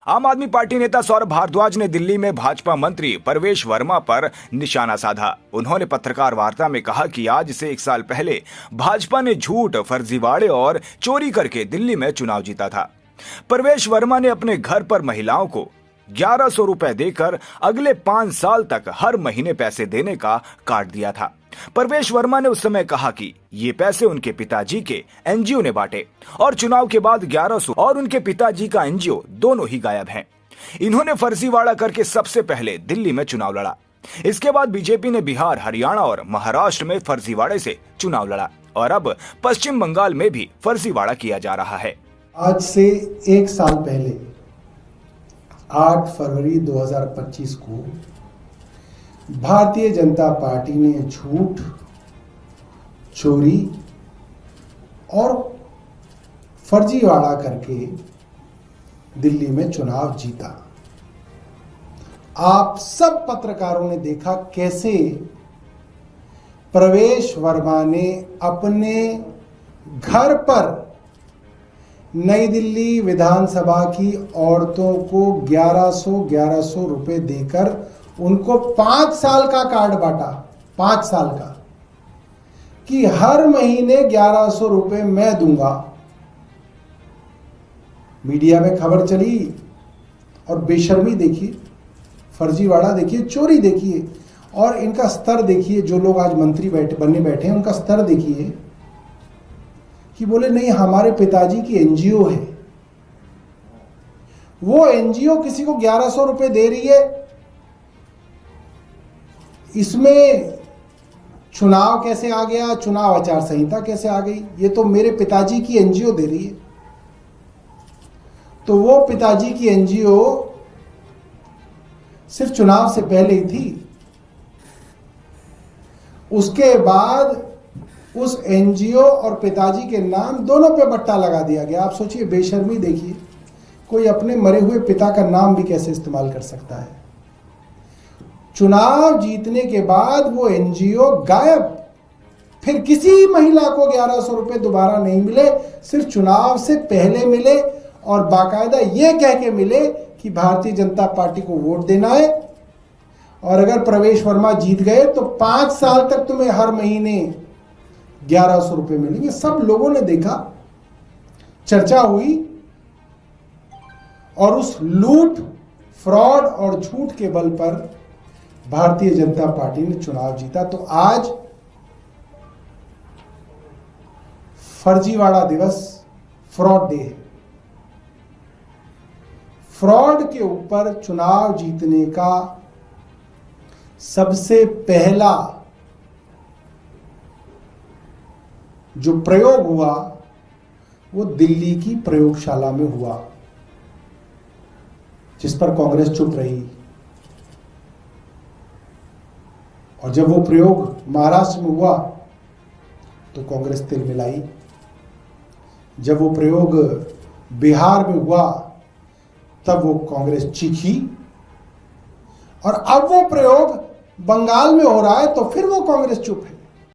आम आदमी पार्टी नेता सौरभ भारद्वाज ने दिल्ली में भाजपा मंत्री परवेश वर्मा पर निशाना साधा। उन्होंने पत्रकार वार्ता में कहा कि आज से 1 साल पहले भाजपा ने झूठ, फर्जीवाड़े और चोरी करके दिल्ली में चुनाव जीता था। परवेश वर्मा ने अपने घर पर महिलाओं को 1100 रुपए देकर अगले 5 साल तक हर महीने पैसे देने का काट दिया था। परवेश वर्मा ने उस समय कहा कि ये पैसे उनके पिताजी के एनजीओ ने बांटे और चुनाव के बाद 1100 और उनके पिताजी का एनजीओ दोनों ही गायब हैं। इन्होंने फर्जीवाड़ा करके सबसे पहले दिल्ली में चुनाव लड़ा। इसके बाद बीजेपी ने बिहार, हरियाणा और महाराष्ट्र में फर्जीवाड़े से चुनाव लड़ा और अब पश्चिम बंगाल में भी फर्जीवाड़ा किया जा रहा है। आज से 1 साल पहले 8 फरवरी 2025 को भारतीय जनता पार्टी ने झूठ, चोरी और फर्जीवाड़ा करके दिल्ली में चुनाव जीता। आप सब पत्रकारों ने देखा कैसे परवेश वर्मा ने अपने घर पर नई दिल्ली विधानसभा की औरतों को 1100 रुपए देकर उनको 5 साल का कार्ड बांटा, 5 साल का, कि हर महीने 1100 रुपए मैं दूंगा। मीडिया में खबर चली और बेशर्मी देखिए, फर्जीवाड़ा देखिए, चोरी देखिए और इनका स्तर देखिए। जो लोग आज मंत्री बनने बैठे हैं उनका स्तर देखिए कि बोले नहीं हमारे पिताजी की एनजीओ है, वो एनजीओ किसी को 1100 रुपए दे रही है। इसमें चुनाव कैसे आ गया, चुनाव आचार संहिता कैसे आ गई? ये तो मेरे पिताजी की एनजीओ दे रही है। तो वो पिताजी की एनजीओ सिर्फ चुनाव से पहले ही थी, उसके बाद उस एनजीओ और पिताजी के नाम दोनों पे बट्टा लगा दिया गया। आप सोचिए, बेशर्मी देखिए, कोई अपने मरे हुए पिता का नाम भी कैसे इस्तेमाल कर सकता है। चुनाव जीतने के बाद वो एनजीओ गायब। फिर किसी महिला को 1100 रुपए दोबारा नहीं मिले, सिर्फ चुनाव से पहले मिले और बाकायदा ये कह के मिले कि भारतीय जनता पार्टी को वोट देना है और अगर परवेश वर्मा जीत गए तो 5 साल तक तुम्हें हर महीने 1100 रुपए मिलेंगे। सब लोगों ने देखा, चर्चा हुई और उस लूट, फ्रॉड और झूठ के बल पर भारतीय जनता पार्टी ने चुनाव जीता। तो आज फर्जीवाड़ा दिवस, फ्रॉड डे है। फ्रॉड के ऊपर चुनाव जीतने का सबसे पहला जो प्रयोग हुआ वो दिल्ली की प्रयोगशाला में हुआ, जिस पर कांग्रेस चुप रही। और जब वो प्रयोग महाराष्ट्र में हुआ तो कांग्रेस तिल मिलाई। जब वो प्रयोग बिहार में हुआ तब वो कांग्रेस चीखी और अब वो प्रयोग बंगाल में हो रहा है तो फिर वो कांग्रेस चुप है।